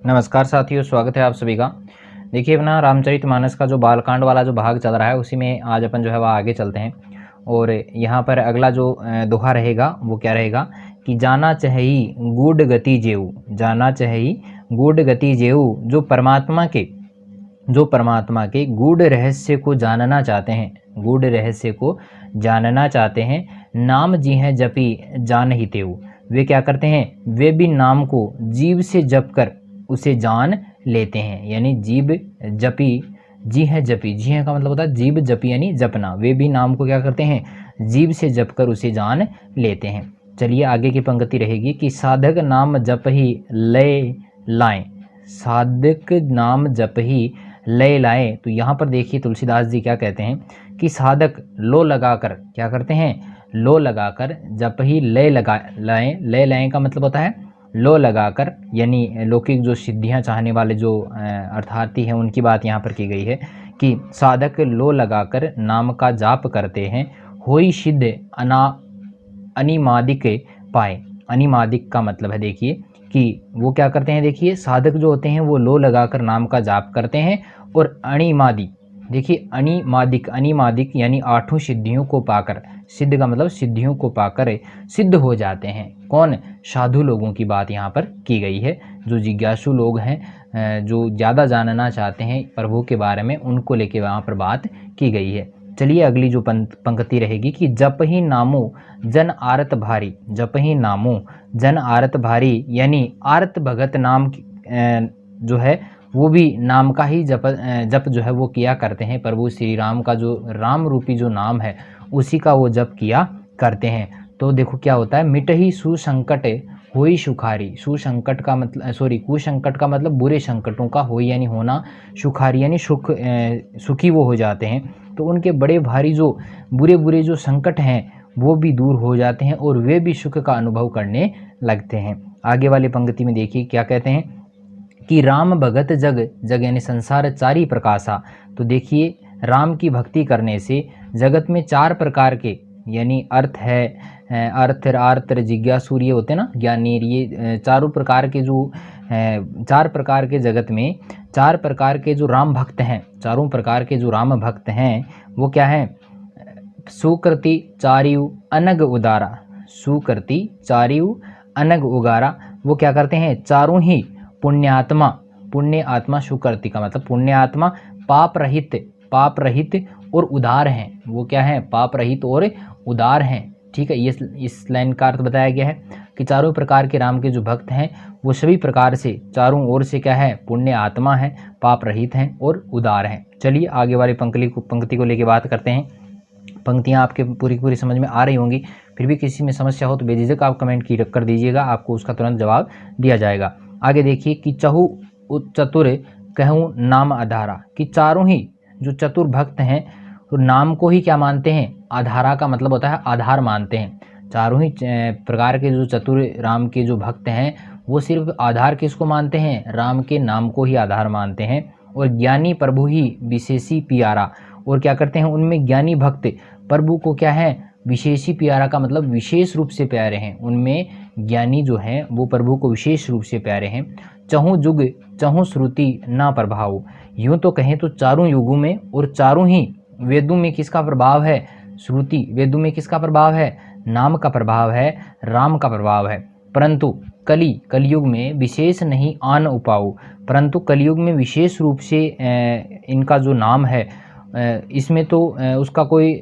नमस्कार साथियों, स्वागत है आप सभी का। देखिए अपना रामचरितमानस का जो बालकांड वाला जो भाग चल रहा है उसी में आज अपन जो है वह आगे चलते हैं। और यहाँ पर अगला जो दोहा रहेगा वो क्या रहेगा कि जाना चाहिए गूढ़ गति जेऊ, जाना चाहिए गूढ़ गति जेऊ। जो परमात्मा के गूढ़ रहस्य को जानना चाहते हैं, गूढ़ रहस्य को जानना चाहते हैं, नाम जी हैं जपी जान ही तेऊ। वे क्या करते हैं, वे भी नाम को जीव से जप कर उसे जान लेते हैं। यानी जीव जपी, जी है जपी, जी है का मतलब होता है जीव जपी यानी जपना। वे भी नाम को क्या करते हैं, जीव से जप कर उसे जान लेते हैं। चलिए आगे की पंक्ति रहेगी कि साधक नाम जप ही लय लाएं, साधक नाम जप ही लय लाएं। तो यहाँ पर देखिए तुलसीदास जी क्या कहते हैं कि साधक लो लगाकर क्या करते हैं, लो लगाकर जप ही लय लगा लाएं। लय लाएं का मतलब होता है लो लगाकर, यानी लौकिक जो सिद्धियां चाहने वाले जो अर्थार्थी हैं उनकी बात यहाँ पर की गई है कि साधक लो लगाकर नाम का जाप करते हैं, होई सिद्ध अनिमादिक पाए। अनिमादिक का मतलब है देखिए कि वो क्या करते हैं, देखिए साधक जो होते हैं वो लो लगाकर नाम का जाप करते हैं और अणिमादि, देखिए अनिमादिक, अनिमादिक यानी आठों सिद्धियों को पाकर, सिद्ध का मतलब सिद्धियों को पाकर सिद्ध हो जाते हैं। कौन, साधु लोगों की बात यहाँ पर की गई है। जो जिज्ञासु लोग हैं, जो ज़्यादा जानना चाहते हैं प्रभु के बारे में, उनको लेके वहाँ पर बात की गई है। चलिए अगली जो पंक्ति रहेगी कि जप ही नामो जन आरत भारी, जप ही नामो जन आरत भारी, यानी आरत भगत नाम जो है वो भी नाम का ही जप जो है वो किया करते हैं। प्रभु श्री राम का जो राम रूपी जो नाम है उसी का वो जप किया करते हैं। तो देखो क्या होता है, मिट ही सुसंकट होई सुखारी। सुसंकट का मतलब कुसंकट का मतलब बुरे संकटों का, होई यानी होना, सुखारी यानी सुखी वो हो जाते हैं। तो उनके बड़े भारी जो बुरे बुरे जो संकट हैं वो भी दूर हो जाते हैं और वे भी सुख का अनुभव करने लगते हैं। आगे वाली पंक्ति में देखिए क्या कहते हैं कि राम भगत जग, जग यानी संसार चारी प्रकाशा। तो देखिए राम की भक्ति करने से जगत में चार प्रकार के, यानी अर्थ है, अर्थ आर्त जिज्ञासु ये होते हैं ना, ज्ञानी, ये चारों प्रकार के जो चार प्रकार के जगत में चार प्रकार के जो राम भक्त हैं, चारों प्रकार के जो राम भक्त हैं वो क्या है, सुकृति चारियु अनग उदारा, सुकृति चारियु अनग उगारा। वो क्या करते हैं, चारों ही पुण्यात्मा, पुण्य आत्मा, सुकृति का मतलब पुण्य आत्मा, पाप रहित और उदार हैं। वो क्या है, पाप रहित और उदार हैं। ठीक है, ये इस लाइन का अर्थ बताया गया है कि चारों प्रकार के राम के जो भक्त हैं वो सभी प्रकार से चारों ओर से क्या है, पुण्य आत्मा है, पाप रहित हैं और उदार हैं। चलिए आगे वाली पंक्ति को लेकर बात करते हैं। पंक्तियाँ आपके पूरी समझ में आ रही होंगी, फिर भी किसी में समस्या हो तो बेझिझक आप कमेंट कर दीजिएगा, आपको उसका तुरंत जवाब दिया जाएगा। आगे देखिए कि चहु चतुर कहूँ नाम आधारा, कि चारों ही जो चतुर भक्त हैं तो नाम को ही क्या मानते हैं, आधारा का मतलब होता है आधार मानते हैं। चारों ही प्रकार के जो चतुर राम के जो भक्त हैं वो सिर्फ आधार किसको मानते हैं, राम के नाम को ही आधार मानते हैं। और ज्ञानी प्रभु ही विशेषी प्यारा, और क्या करते हैं उनमें ज्ञानी भक्त प्रभु को क्या है, विशेषी प्यारा का मतलब विशेष रूप से प्यारे हैं। उनमें ज्ञानी जो हैं वो प्रभु को विशेष रूप से प्यारे हैं। चहु जुग चहु श्रुति ना प्रभाव, यूँ तो कहें तो चारों युगों में और चारों ही वेदों में किसका प्रभाव है, श्रुति वेदों में किसका प्रभाव है, नाम का प्रभाव है, राम का प्रभाव है। परंतु कलयुग में विशेष नहीं आन उपाऊ, परंतु कलयुग में विशेष रूप से इनका जो नाम है इसमें तो उसका कोई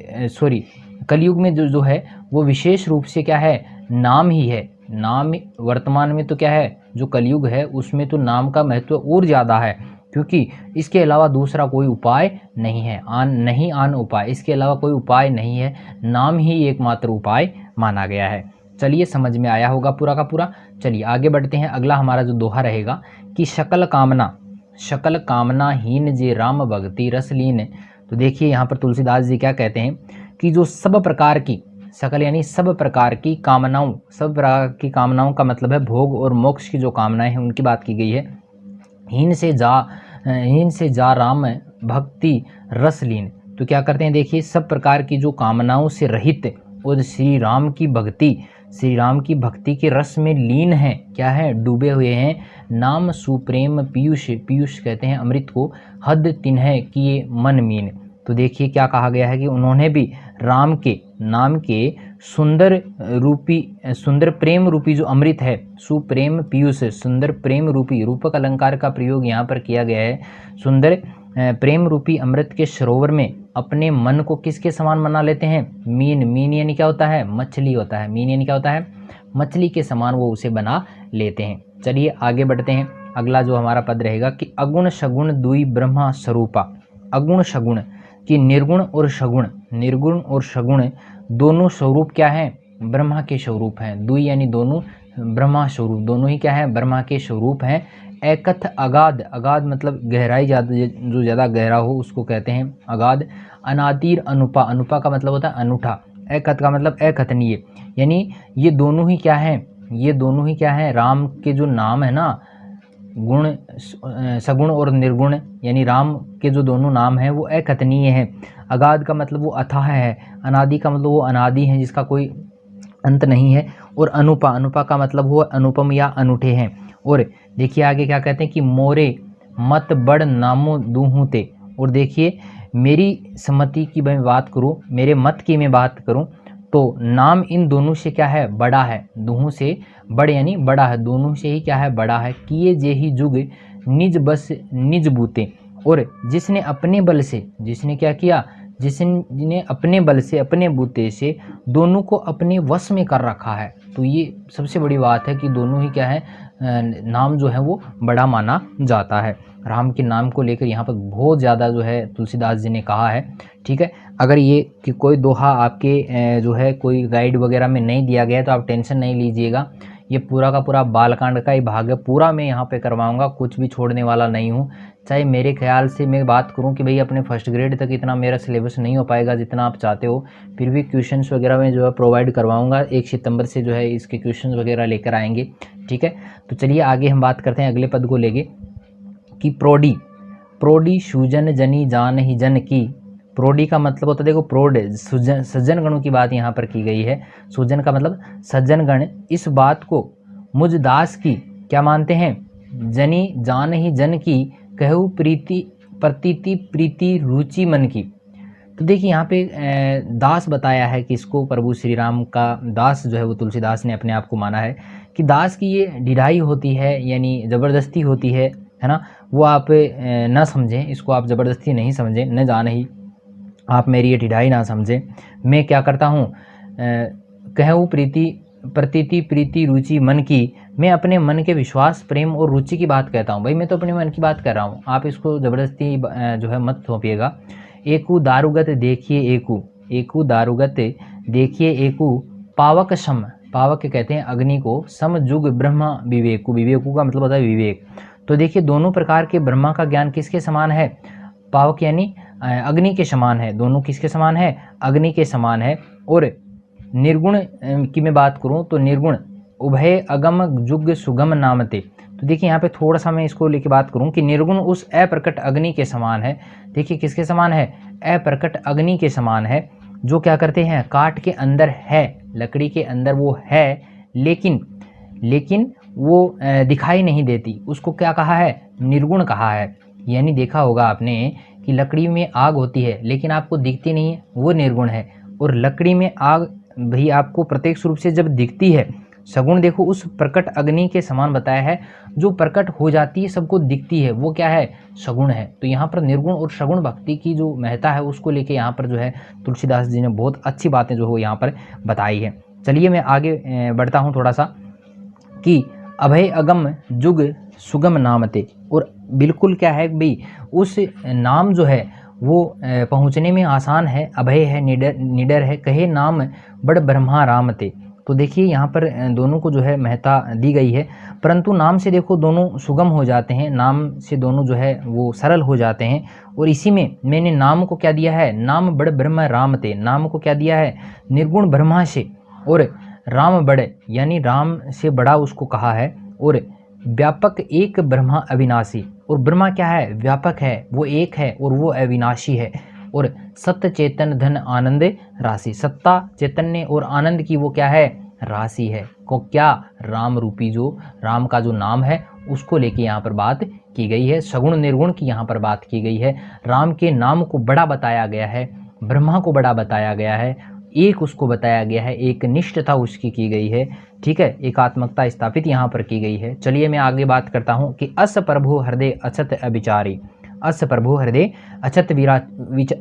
कलयुग में जो है वो विशेष रूप से क्या है, नाम ही है। नाम वर्तमान में तो क्या है, जो कलयुग है उसमें तो नाम का महत्व और ज़्यादा है, क्योंकि इसके अलावा दूसरा कोई उपाय नहीं है। आन उपाय, इसके अलावा कोई उपाय नहीं है, नाम ही एकमात्र उपाय माना गया है। चलिए समझ में आया होगा पूरा का पूरा। चलिए आगे बढ़ते हैं। अगला हमारा जो दोहा रहेगा कि सकल कामना हीन जे राम भक्ति रसलीन। तो देखिए यहाँ पर तुलसीदास जी क्या कहते हैं कि जो सब प्रकार की, सकल यानी सब प्रकार की कामनाओं, सब प्रकार की कामनाओं का मतलब है भोग और मोक्ष की जो कामनाएं हैं उनकी बात की गई है। हीन से जा राम भक्ति रसलीन। तो क्या करते हैं, देखिए सब प्रकार की जो कामनाओं से रहित और श्री राम की भक्ति श्री राम की भक्ति के रस में लीन हैं, क्या है, डूबे हुए हैं। नाम सुप्रेम पीयूष, पीयूष कहते हैं अमृत को, हद तिन्ह किए मन मीन। तो देखिए क्या कहा गया है कि उन्होंने भी राम के नाम के सुंदर रूपी, सुंदर प्रेम रूपी जो अमृत है, सुप्रेम पीयूष, सुंदर प्रेम रूपी, रूपक अलंकार का प्रयोग यहाँ पर किया गया है। सुंदर प्रेम रूपी अमृत के सरोवर में अपने मन को किसके समान बना लेते हैं, मीन, मीन यानी क्या होता है, मछली होता है, मीन यानी क्या होता है, मछली के समान वो उसे बना लेते हैं। चलिए आगे बढ़ते हैं। अगला जो हमारा पद रहेगा कि अगुण सगुण दुई ब्रह्मा स्वरूपा। अगुण सगुण कि निर्गुण और सगुण, निर्गुण और सगुण दोनों स्वरूप क्या हैं, ब्रह्मा के स्वरूप हैं। दुई यानी दोनों, ब्रह्मा स्वरूप, दोनों ही क्या है, ब्रह्मा के स्वरूप हैं। एकथ अगाध, अगाध मतलब गहराई, जो ज़्यादा गहरा हो उसको कहते हैं अगाध। अनातिर अनुपा, अनुपा का मतलब होता है अनूठा। एकथ का मतलब अकथनीय, यानी ये दोनों ही क्या हैं, ये दोनों ही क्या हैं, राम के जो नाम है ना, गुण सगुण और निर्गुण, यानी राम के जो दोनों नाम हैं वो अकथनीय हैं। अगाध का मतलब वो अथाह है, अनादि का मतलब वो अनादि है जिसका कोई अंत नहीं है, और अनुपा, अनुपा का मतलब वो अनुपम या अनूठे हैं। और देखिए आगे क्या कहते हैं कि मोरे मत बड़ नामो दूहूते। और देखिए मेरी सम्मति की मैं बात करूं, मेरे मत की मैं बात करूं तो नाम इन दोनों से क्या है, बड़ा है। दूहों से बड़ यानी बड़ा है, दोनों से ही क्या है, बड़ा है। किए जे ही जुग निज बस निज बूते। और जिसने अपने बल से, जिसने क्या किया, जिसने अपने बल से, अपने बूते से दोनों को अपने वश में कर रखा है। तो ये सबसे बड़ी बात है कि दोनों ही क्या है, नाम जो है वो बड़ा माना जाता है। राम के नाम को लेकर यहाँ पर बहुत ज़्यादा जो है तुलसीदास जी ने कहा है। ठीक है, अगर ये कि कोई दोहा आपके जो है कोई गाइड वगैरह में नहीं दिया गया है तो आप टेंशन नहीं लीजिएगा, ये पूरा का पूरा बालकांड का ही भाग है, पूरा मैं यहाँ पे करवाऊंगा, कुछ भी छोड़ने वाला नहीं हूँ। चाहे मेरे ख्याल से मैं बात करूँ कि भाई अपने फर्स्ट ग्रेड तक इतना मेरा सिलेबस नहीं हो पाएगा जितना आप चाहते हो, फिर भी क्वेश्चंस वगैरह मैं जो है प्रोवाइड करवाऊंगा। 1 सितंबर से जो है इसके क्वेश्चंस वगैरह लेकर आएंगे। ठीक है, तो चलिए आगे हम बात करते हैं अगले पद को लेके कि प्रोडी, प्रोडी सूजन जनी जान ही जन की। प्रोडी का मतलब होता है, देखो प्रोड सज्जन गणों की बात यहाँ पर की गई है। सूजन का मतलब सज्जन गण इस बात को मुझ दास की क्या मानते हैं, जनी जान ही जन की, कहू प्रीति प्रतीति प्रीति रुचि मन की। तो देखिए यहाँ पे दास बताया है कि इसको प्रभु श्री राम का दास जो है वो तुलसीदास ने अपने आप को माना है कि दास की ये ढिढाई होती है, यानी ज़बरदस्ती होती है ना। वो आप न समझें, इसको आप ज़बरदस्ती नहीं समझें, न जान ही आप मेरी ये ढिढाई ना समझें। मैं क्या करता हूँ, कहूँ प्रीति प्रतीति प्रीति रुचि मन की, मैं अपने मन के विश्वास प्रेम और रुचि की बात कहता हूँ। भाई मैं तो अपने मन की बात कर रहा हूँ, आप इसको ज़बरदस्ती जो है मत सौंपिएगा। एकू दारुगत देखिए एकू, एकू दारुगत देखिए एकू, पावक सम, पावक कहते हैं अग्नि को, सम जुग ब्रह्मा विवेकु, विवेकु का मतलब होता है विवेक। तो देखिए दोनों प्रकार के ब्रह्मा का ज्ञान किसके समान है, पावक यानी अग्नि के समान है। दोनों किसके समान है, अग्नि के समान है। और निर्गुण की मैं बात करूं तो निर्गुण उभय अगम जुग सुगम नामते। तो देखिए यहाँ पे थोड़ा सा मैं इसको लेके बात करूं कि निर्गुण उस अप्रकट अग्नि के समान है। देखिए किसके समान है, अप्रकट अग्नि के समान है, जो क्या करते हैं, काठ के अंदर है, लकड़ी के अंदर वो है, लेकिन वो दिखाई नहीं देती। उसको क्या कहा है, निर्गुण कहा है। यानी देखा होगा आपने कि लकड़ी में आग होती है लेकिन आपको दिखती नहीं है, वो निर्गुण है। और लकड़ी में आग भाई आपको प्रत्यक्ष रूप से जब दिखती है, सगुण देखो उस प्रकट अग्नि के समान बताया है, जो प्रकट हो जाती है सबको दिखती है, वो क्या है, सगुण है। तो यहाँ पर निर्गुण और सगुण भक्ति की जो महत्ता है उसको लेके यहाँ पर जो है तुलसीदास जी ने बहुत अच्छी बातें जो हो यहाँ पर बताई है। चलिए मैं आगे बढ़ता हूँ थोड़ा सा कि अभय अगम जुग सुगम नामते। और बिल्कुल क्या है भाई, उस नाम जो है वो पहुँचने में आसान है, अभय है, निडर है, कहे नाम बड़ ब्रह्मा रामते। तो देखिए यहाँ पर दोनों को जो है महत्ता दी गई है, परंतु नाम से देखो दोनों सुगम हो जाते हैं, नाम से दोनों जो है वो सरल हो जाते हैं। और इसी में मैंने नाम को क्या दिया है, नाम बड़ ब्रह्म रामते, नाम को क्या दिया है, निर्गुण ब्रह्मा से, और राम बड़े यानी राम से बड़ा उसको कहा है। और व्यापक एक ब्रह्मा अविनाशी, और ब्रह्मा क्या है, व्यापक है, वो एक है और वो अविनाशी है। और सत्य चेतन धन आनंद राशि, सत्ता चैतन्य और आनंद की वो क्या है, राशि है। को क्या, राम रूपी जो राम का जो नाम है उसको लेके यहाँ पर बात की गई है। सगुण निर्गुण की यहाँ पर बात की गई है। राम के नाम को बड़ा बताया गया है, ब्रह्मा को बड़ा बताया गया है, एक उसको बताया गया है, एक निष्ठता उसकी की गई है, ठीक है, एकात्मकता स्थापित यहाँ पर की गई है। चलिए मैं आगे बात करता हूँ कि अस प्रभु हृदय अछत अविचारी, अस प्रभु हृदय अछत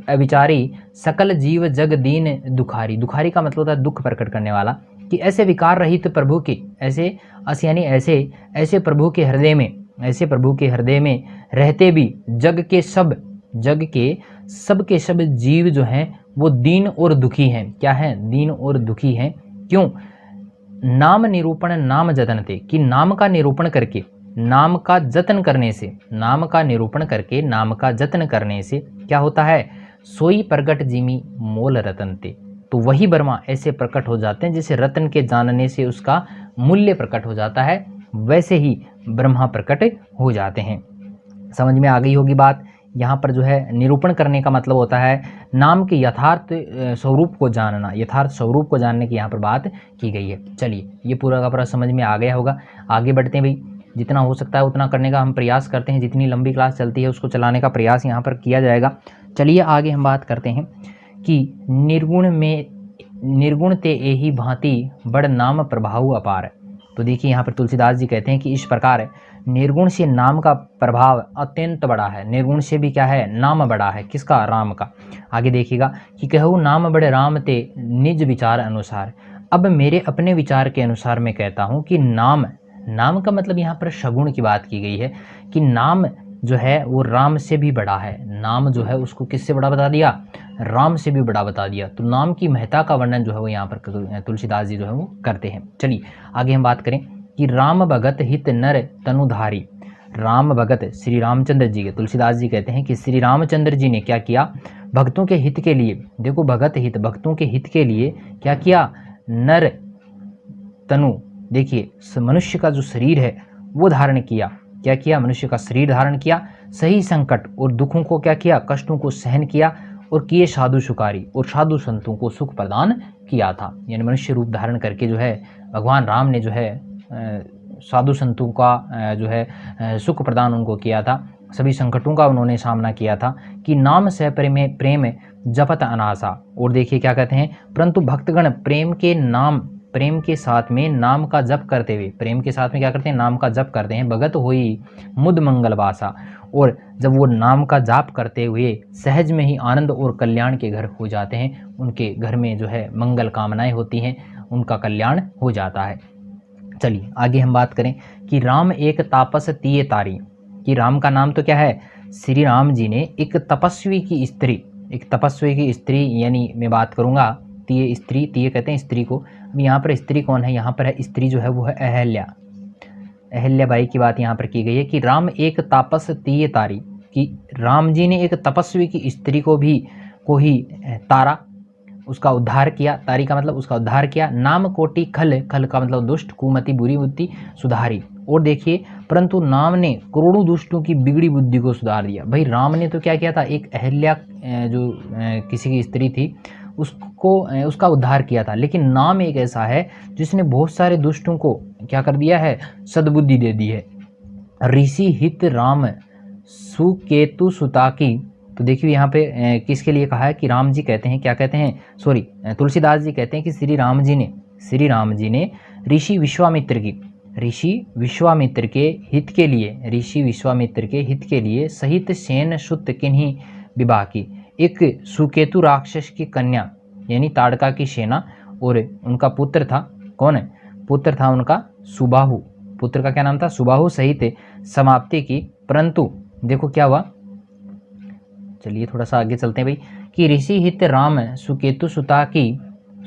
अविचारी सकल जीव जग दीन दुखारी। दुखारी का मतलब होता है दुख प्रकट करने वाला, कि ऐसे विकार रहित प्रभु के, ऐसे अस यानी ऐसे प्रभु के हृदय में, ऐसे प्रभु के हृदय में रहते भी जग के सब के सब जीव जो हैं वो दीन और दुखी हैं। क्या है, दीन और दुखी हैं। क्यों, नाम निरूपण नाम जतनते, कि नाम का निरूपण करके, नाम का जतन करने से, नाम का निरूपण करके, नाम का जतन करने से क्या होता है, सोई प्रगट जिमी मोल रतनते। तो वही ब्रह्मा ऐसे प्रकट हो जाते हैं जैसे रतन के जानने से उसका मूल्य प्रकट हो जाता है, वैसे ही ब्रह्मा प्रकट हो जाते हैं। समझ में आ गई होगी बात। यहाँ पर जो है निरूपण करने का मतलब होता है नाम के यथार्थ स्वरूप को जानना, यथार्थ स्वरूप को जानने की यहाँ पर बात की गई है। चलिए ये पूरा का पूरा समझ में आ गया होगा। आगे बढ़ते हैं भाई, जितना हो सकता है उतना करने का हम प्रयास करते हैं, जितनी लंबी क्लास चलती है उसको चलाने का प्रयास यहाँ पर किया जाएगा। चलिए आगे हम बात करते हैं कि निर्गुण ते एही भांति बड़ नाम प्रभाव अपार। तो देखिए यहाँ पर तुलसीदास जी कहते हैं कि इस प्रकार निर्गुण से नाम का प्रभाव अत्यंत बड़ा है। निर्गुण से भी क्या है, नाम बड़ा है, किसका, राम का। आगे देखिएगा कि कहूँ नाम बड़े राम ते निज विचार अनुसार। अब मेरे अपने विचार के अनुसार मैं कहता हूँ कि नाम का मतलब यहाँ पर सगुण की बात की गई है कि नाम जो है वो राम से भी बड़ा है। नाम जो है उसको किससे बड़ा बता दिया, राम से भी बड़ा बता दिया। तो नाम की महत्ता का वर्णन जो है वो यहाँ पर तुलसीदास जी जो है वो करते हैं। चलिए आगे हम बात करें कि राम भगत हित नर तनुधारी। राम भगत श्री रामचंद्र जी के, तुलसीदास जी कहते हैं कि श्री रामचंद्र जी ने क्या किया, भक्तों के हित के लिए, देखो भगत हित, भक्तों के हित के लिए क्या किया, नर तनु, देखिए मनुष्य का जो शरीर है वो धारण किया। क्या किया, मनुष्य का शरीर धारण किया, सही संकट और दुखों को क्या किया, कष्टों को सहन किया, और किए साधु सुकारी, और साधु संतों को सुख प्रदान किया था। यानी मनुष्य रूप धारण करके जो है भगवान राम ने जो है साधु संतों का जो है सुख प्रदान उनको किया था, सभी संकटों का उन्होंने सामना किया था। कि नाम से प्रेम जपत अनासा। और देखिए क्या कहते हैं, परंतु भक्तगण प्रेम के साथ में नाम का जप करते हुए, प्रेम के साथ में क्या करते हैं, नाम का जप करते हैं। भगत होई मुद मंगल वासा। और जब वो नाम का जाप करते हुए सहज में ही आनंद और कल्याण के घर हो जाते हैं, उनके घर में जो है मंगल कामनाएं होती हैं, उनका कल्याण हो जाता है। चलिए आगे हम बात करें कि राम एक तापस तीय तारी। कि राम का नाम तो क्या है, श्री राम जी ने एक तपस्वी की स्त्री, यानी मैं बात करूँगा तीय स्त्री, तीय कहते हैं स्त्री को। अब यहाँ पर स्त्री कौन है, यहाँ पर है स्त्री जो है वो है अहल्या बाई की बात यहाँ पर की गई है कि राम एक तापस तीय तारी। कि राम जी ने एक तपस्वी की स्त्री को ही तारा, उसका उद्धार किया। तारी का मतलब उसका उद्धार किया। नाम कोटि खल का मतलब दुष्ट, कुमति बुरी बुद्धि सुधारी। और देखिए परंतु नाम ने करोड़ों दुष्टों की बिगड़ी बुद्धि को सुधार दिया। भाई राम ने तो क्या किया था, एक अहल्या जो किसी की स्त्री थी उसका उद्धार किया था, लेकिन नाम एक ऐसा है जिसने बहुत सारे दुष्टों को क्या कर दिया है, सद्बुद्धि दे दी है। ऋषि हित राम सुकेतु सुता की। तो देखिए यहाँ पे किसके लिए कहा है कि राम जी कहते हैं, क्या कहते हैं, सॉरी तुलसीदास जी कहते हैं कि श्री राम जी ने ऋषि विश्वामित्र के हित के लिए सहित सेन सुत किन्हीं विवाह की। एक सुकेतु राक्षस की कन्या यानी ताड़का की सेना, और उनका पुत्र था, कौन है, पुत्र था उनका सुबाहु, पुत्र का क्या नाम था, सुबाहु सहित समाप्ति की। परंतु देखो क्या हुआ, चलिए थोड़ा सा आगे चलते हैं भाई। कि ऋषि हित राम सुकेतु सुता की,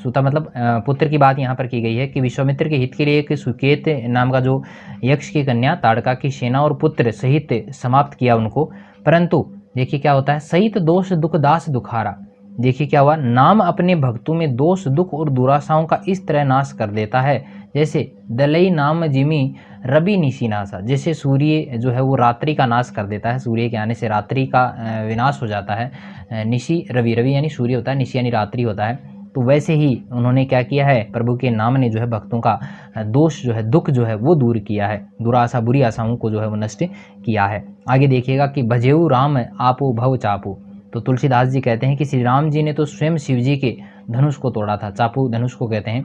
सुता मतलब पुत्र की बात यहाँ पर की गई है कि विश्वामित्र के हित के लिए एक सुकेत नाम का जो यक्ष की कन्या ताड़का की सेना और पुत्र सहित समाप्त किया उनको। परंतु देखिए क्या होता है, सहित दोष दुख दास दुखारा। देखिए क्या हुआ, नाम अपने भक्तों में दोष दुख और दुराशाओं का इस तरह नाश कर देता है जैसे दलई नाम जिमी रवि निशीनासा। जैसे सूर्य जो है वो रात्रि का नाश कर देता है, सूर्य के आने से रात्रि का विनाश हो जाता है। निशी रवि यानी सूर्य होता है, निशी यानी रात्रि होता है। तो वैसे ही उन्होंने क्या किया है, प्रभु के नाम ने जो है भक्तों का दोष जो है, दुख जो है वो दूर किया है, दुराशा बुरी आशाओं को जो है वो नष्ट किया है। आगे देखिएगा कि भजेऊ राम आपो भव चापू। तो तुलसीदास जी कहते हैं कि श्री राम जी ने तो स्वयं शिव जी के धनुष को तोड़ा था, चापू धनुष को कहते हैं।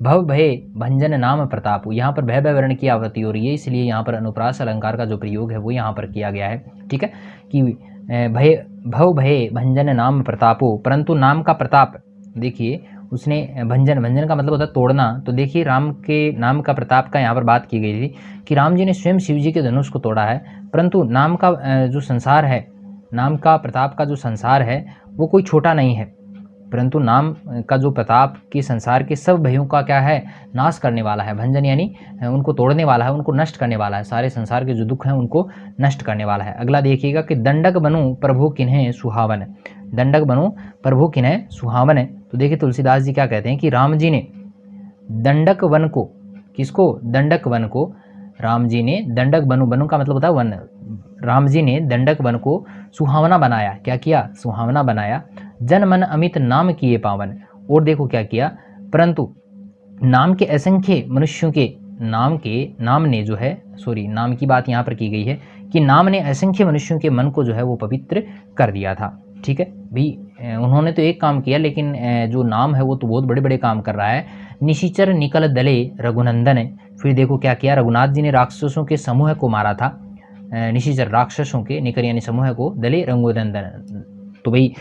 भव भय भंजन नाम प्रतापु, यहाँ पर भय वर्ण की आवृत्ति हो रही है, इसलिए यहाँ पर अनुप्रास अलंकार का जो प्रयोग है वो यहाँ पर किया गया है। ठीक है, कि भय भव भय भंजन नाम प्रतापो, परंतु नाम का प्रताप, देखिए उसने भंजन, भंजन का मतलब होता है तोड़ना, तो देखिए राम के नाम का प्रताप का यहाँ पर बात की गई थी कि राम जी ने स्वयं शिव जी के धनुष को तोड़ा है, परंतु नाम का जो संसार है, नाम का प्रताप का जो संसार है वो कोई छोटा नहीं है, परंतु नाम का जो प्रताप के संसार के सब भयों का क्या है, नाश करने वाला है। भंजन यानी उनको तोड़ने वाला है, उनको नष्ट करने वाला है, सारे संसार के जो दुख हैं उनको नष्ट करने वाला है। अगला देखिएगा कि दंडक बनूं प्रभु किन्हें सुहावन, दंडक बनूं प्रभु किन्हें सुहावन। तो देखिए तुलसीदास जी क्या कहते हैं कि राम जी ने दंडक वन को, किसको, दंडक वन को, राम जी ने दंडक बनु, बनु का मतलब होता है वन, राम जी ने दंडक वन को सुहावना बनाया। क्या किया, सुहावना बनाया। जन मन अमित नाम किए पावन, और देखो क्या किया, परंतु नाम के असंख्य मनुष्यों के नाम ने जो है, सॉरी नाम की बात यहाँ पर की गई है कि नाम ने असंख्य मनुष्यों के मन को जो है वो पवित्र कर दिया था। ठीक है भी, उन्होंने तो एक काम किया, लेकिन जो नाम है वो तो बहुत बड़े बड़े काम कर रहा है। निशिचर निकल दले रघुनंदन, फिर देखो क्या किया, रघुनाथ जी ने राक्षसों के समूह को मारा था, निशिचर राक्षसों के, निकर यानी समूह को, दले रघुनंदन, तो भाई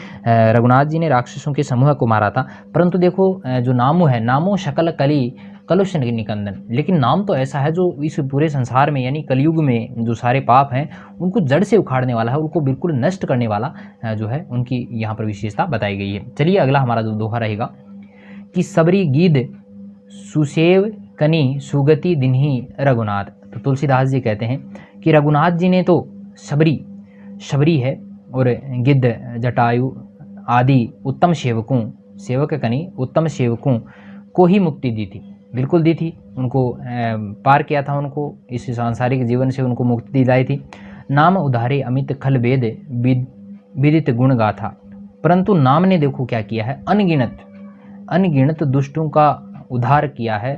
रघुनाथ जी ने राक्षसों के समूह को मारा था। परंतु देखो जो नामो है, नामो शकल कली कलुष निकंदन, लेकिन नाम तो ऐसा है जो इस पूरे संसार में यानी कलयुग में जो सारे पाप हैं उनको जड़ से उखाड़ने वाला है, उनको बिल्कुल नष्ट करने वाला जो है उनकी यहाँ पर विशेषता बताई गई है। चलिए अगला हमारा जो दोहा रहेगा कि सबरी गीद सुसेव कनी सुगति दिन्ही रघुनाथ। तो तुलसीदास जी कहते हैं कि रघुनाथ जी ने तो शबरी है और गिद्ध जटायु आदि उत्तम सेवकों, सेवक कनी उत्तम सेवकों को ही मुक्ति दी थी, बिल्कुल दी थी, उनको पार किया था, उनको इस सांसारिक जीवन से उनको मुक्ति दिलाई थी। नाम उधारे अमित खल वेद विदित गुण गाथा, परंतु नाम ने देखो क्या किया है, अनगिनत दुष्टों का उद्धार किया है,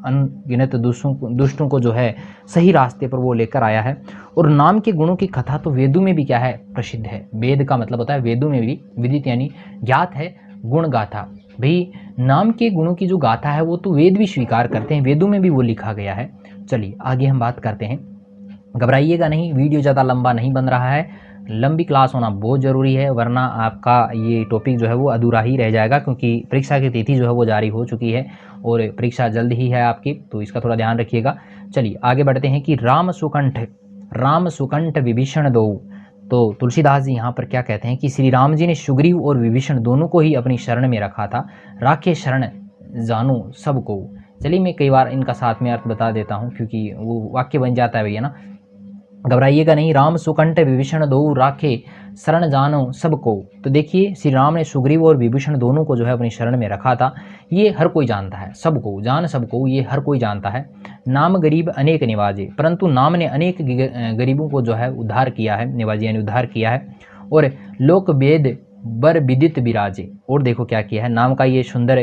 अनगिनत दुष्टों को जो है सही रास्ते पर वो लेकर आया है। और नाम के गुणों की कथा तो वेदों में भी क्या है, प्रसिद्ध है। वेद का मतलब होता है वेदों में भी, विदित यानी ज्ञात है, गुण गाथा, भाई नाम के गुणों की जो गाथा है वो तो वेद भी स्वीकार करते हैं, वेदों में भी वो लिखा गया है। चलिए आगे हम बात करते हैं, घबराइएगा नहीं, वीडियो ज़्यादा लंबा नहीं बन रहा है, लंबी क्लास होना बहुत ज़रूरी है, वरना आपका ये टॉपिक जो है वो अधूरा ही रह जाएगा, क्योंकि परीक्षा की तिथि जो है वो जारी हो चुकी है और परीक्षा जल्द ही है आपकी, तो इसका थोड़ा ध्यान रखिएगा। चलिए आगे बढ़ते हैं कि राम सुकंठ विभीषण दो। तो तुलसीदास जी यहाँ पर क्या कहते हैं कि श्री राम जी ने सुग्रीव और विभीषण दोनों को ही अपनी शरण में रखा था। राखे शरण जानो सबको। चलिए मैं कई बार इनका साथ में अर्थ बता देता हूँ, क्योंकि वो वाक्य बन जाता है भैया ना, घबराइएगा नहीं। राम सुकंठ विभीषण दो राखे शरण जानो सबको। तो देखिए श्री राम ने सुग्रीव और विभीषण दोनों को जो है अपनी शरण में रखा था, ये हर कोई जानता है, सबको जान सबको, ये हर कोई जानता है। नाम गरीब अनेक निवाजे, परंतु नाम ने अनेक गरीबों को जो है उद्धार किया है, निवाजे यानी उद्धार किया है। और लोक वेद बर विदित विराजे, और देखो क्या किया है, नाम का ये सुंदर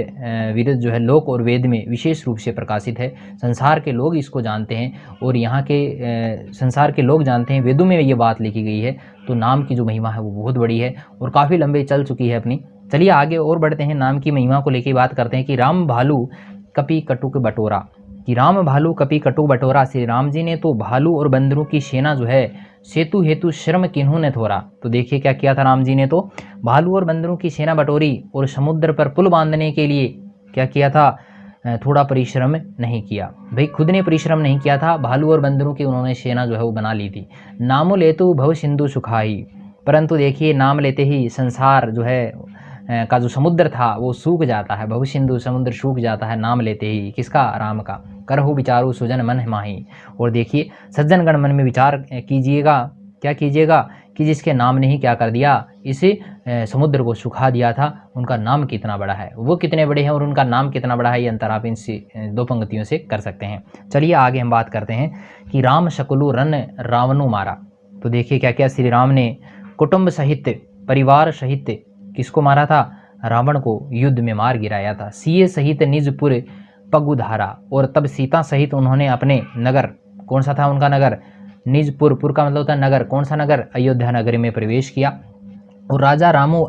विदित जो है लोक और वेद में विशेष रूप से प्रकाशित है, संसार के लोग इसको जानते हैं और यहाँ के संसार के लोग जानते हैं, वेदों में ये बात लिखी गई है। तो नाम की जो महिमा है वो बहुत बड़ी है और काफ़ी लंबे चल चुकी है अपनी। चलिए आगे और बढ़ते हैं, नाम की महिमा को लेकर बात करते हैं कि राम भालू कपि कटुक बटोरा, कि राम भालू कपि कटुक बटोरा, श्री राम जी ने तो भालू और बंदरों की सेना जो है सेतु हेतु श्रम किन्हों ने थोड़ा। तो देखिए क्या किया था, राम जी ने तो भालू और बंदरों की सेना बटोरी और समुद्र पर पुल बांधने के लिए क्या किया था, थोड़ा परिश्रम नहीं किया। भाई खुद ने परिश्रम नहीं किया था, भालू और बंदरों की उन्होंने सेना जो है वो बना ली थी। नामो लेतु भव सिंधु सुखाई, परंतु देखिए नाम लेते ही संसार जो है का जो समुद्र था वो सूख जाता है, भव सिंधु समुद्र सूख जाता है नाम लेते ही, किसका, राम का। करहु विचारू सुजन मन माही, और देखिए सज्जनगण मन में विचार कीजिएगा, क्या कीजिएगा कि जिसके नाम ने ही क्या कर दिया, इस समुद्र को सुखा दिया था, उनका नाम कितना बड़ा है, वो कितने बड़े हैं और उनका नाम कितना बड़ा है, ये अंतर आप इन दो पंक्तियों से कर सकते हैं। चलिए आगे हम बात करते हैं कि राम शकलु रन रावणु मारा। तो देखिए क्या क्या, श्री राम ने कुटुंब सहित परिवार सहित किसको मारा था, रावण को युद्ध में मार गिराया था। सिए सहित निजपुर पगुधारा, और तब सीता सहित उन्होंने अपने नगर, कौन सा था उनका नगर, निजपुर, पुर का मतलब होता है नगर, कौन सा नगर, अयोध्या नगरी में प्रवेश किया। और राजा रामो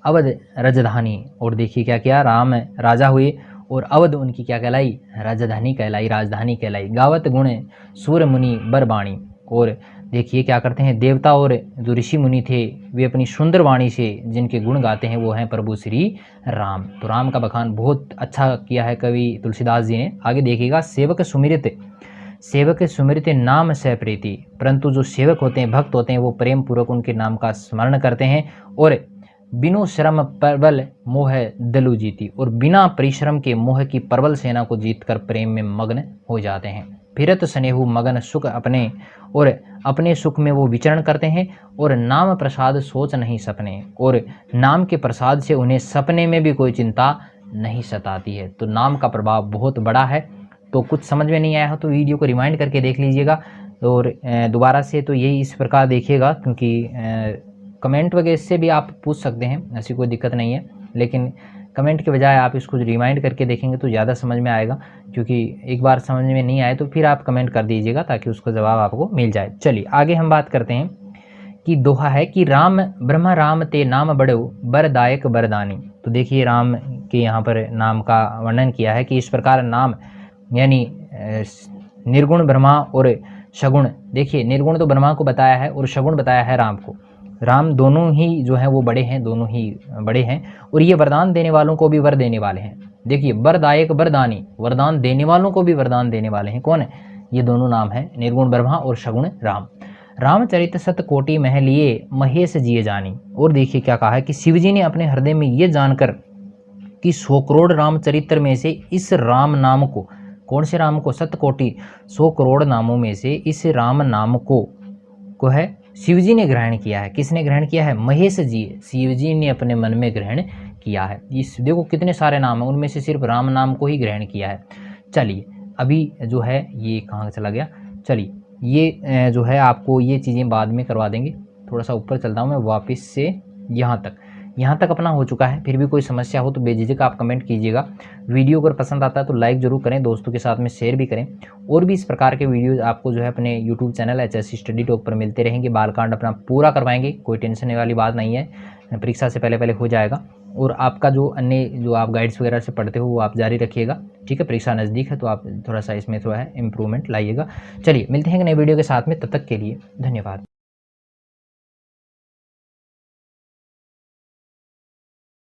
अवध राजधानी, और देखिए क्या किया, राम राजा हुए और अवध उनकी क्या कहलाई, राजधानी कहलाई, राजधानी कहलाई। गावत गुण सूर्य मुनि बरबाणी, और देखिए क्या करते हैं, देवता और जो ऋषि मुनि थे वे अपनी सुंदर वाणी से जिनके गुण गाते हैं वो हैं प्रभु श्री राम। तो राम का बखान बहुत अच्छा किया है कवि तुलसीदास जी ने। आगे देखिएगा, सेवक सुमिरित नाम सह प्रीति, परंतु जो सेवक होते हैं, भक्त होते हैं, वो प्रेम पूर्वक उनके नाम का स्मरण करते हैं। और बिनु श्रम प्रबल मोह दलु जीती, और बिना परिश्रम के मोह की प्रबल सेना को जीतकर प्रेम में मग्न हो जाते हैं। फिरत स्नेहु मगन सुख अपने, और अपने सुख में वो विचरण करते हैं। और नाम प्रसाद सोच नहीं सपने, और नाम के प्रसाद से उन्हें सपने में भी कोई चिंता नहीं सताती है। तो नाम का प्रभाव बहुत बड़ा है। तो कुछ समझ में नहीं आया हो तो वीडियो को रिमाइंड करके देख लीजिएगा, और दोबारा से तो यही इस प्रकार देखिएगा, क्योंकि कमेंट वगैरह से भी आप पूछ सकते हैं, ऐसी कोई दिक्कत नहीं है, लेकिन कमेंट के बजाय आप इसको रिमाइंड करके देखेंगे तो ज़्यादा समझ में आएगा। क्योंकि एक बार समझ में नहीं आए तो फिर आप कमेंट कर दीजिएगा ताकि उसका जवाब आपको मिल जाए। चलिए आगे हम बात करते हैं कि दोहा है कि राम ब्रह्म राम ते नाम बड़ो बरदायक बरदानी। तो देखिए राम के यहाँ पर नाम का वर्णन किया है कि इस प्रकार नाम यानी निर्गुण ब्रह्मा और सगुण, देखिए निर्गुण तो ब्रह्मा को बताया है और सगुण बताया है राम को। राम दोनों ही जो हैं वो बड़े हैं, दोनों ही बड़े हैं, और ये वरदान देने वालों को भी वर देने वाले हैं। देखिए वरदायक वरदानी, वरदान देने वालों को भी वरदान देने वाले हैं। कौन है? ये दोनों नाम हैं, निर्गुण ब्रह्मा और सगुण राम। रामचरित सत कोटि मह लिए महेश जिए जानी। और देखिए क्या कहा है कि शिवजी ने अपने हृदय में ये जानकर कि 100 करोड़ रामचरित्र में से इस राम नाम को, कौन से राम को? सतकोटि 100 करोड़ नामों में से इस राम नाम को है शिवजी ने ग्रहण किया है। किसने ग्रहण किया है? महेश जी, शिवजी ने अपने मन में ग्रहण किया है। इस देखो कितने सारे नाम हैं, उनमें से सिर्फ राम नाम को ही ग्रहण किया है। चलिए अभी जो है ये कहाँ चला गया, चलिए ये जो है आपको ये चीज़ें बाद में करवा देंगे। थोड़ा सा ऊपर चलता हूँ मैं वापस से, यहाँ तक अपना हो चुका है। फिर भी कोई समस्या हो तो बेझिझक आप कमेंट कीजिएगा। वीडियो अगर पसंद आता है तो लाइक ज़रूर करें, दोस्तों के साथ में शेयर भी करें। और भी इस प्रकार के वीडियोस आपको जो है अपने YouTube channel HSC study talk पर मिलते रहेंगे। बालकांड अपना पूरा करवाएंगे, कोई टेंशन वाली बात नहीं है, परीक्षा से पहले हो जाएगा। और आपका जो अन्य जो आप गाइड्स वगैरह से पढ़ते हो वो आप जारी रखिएगा, ठीक है। परीक्षा नज़दीक है तो आप थोड़ा सा इसमें थोड़ा है इम्प्रूवमेंट लाइएगा। चलिए मिलते हैं नए वीडियो के साथ में, तब तक के लिए धन्यवाद।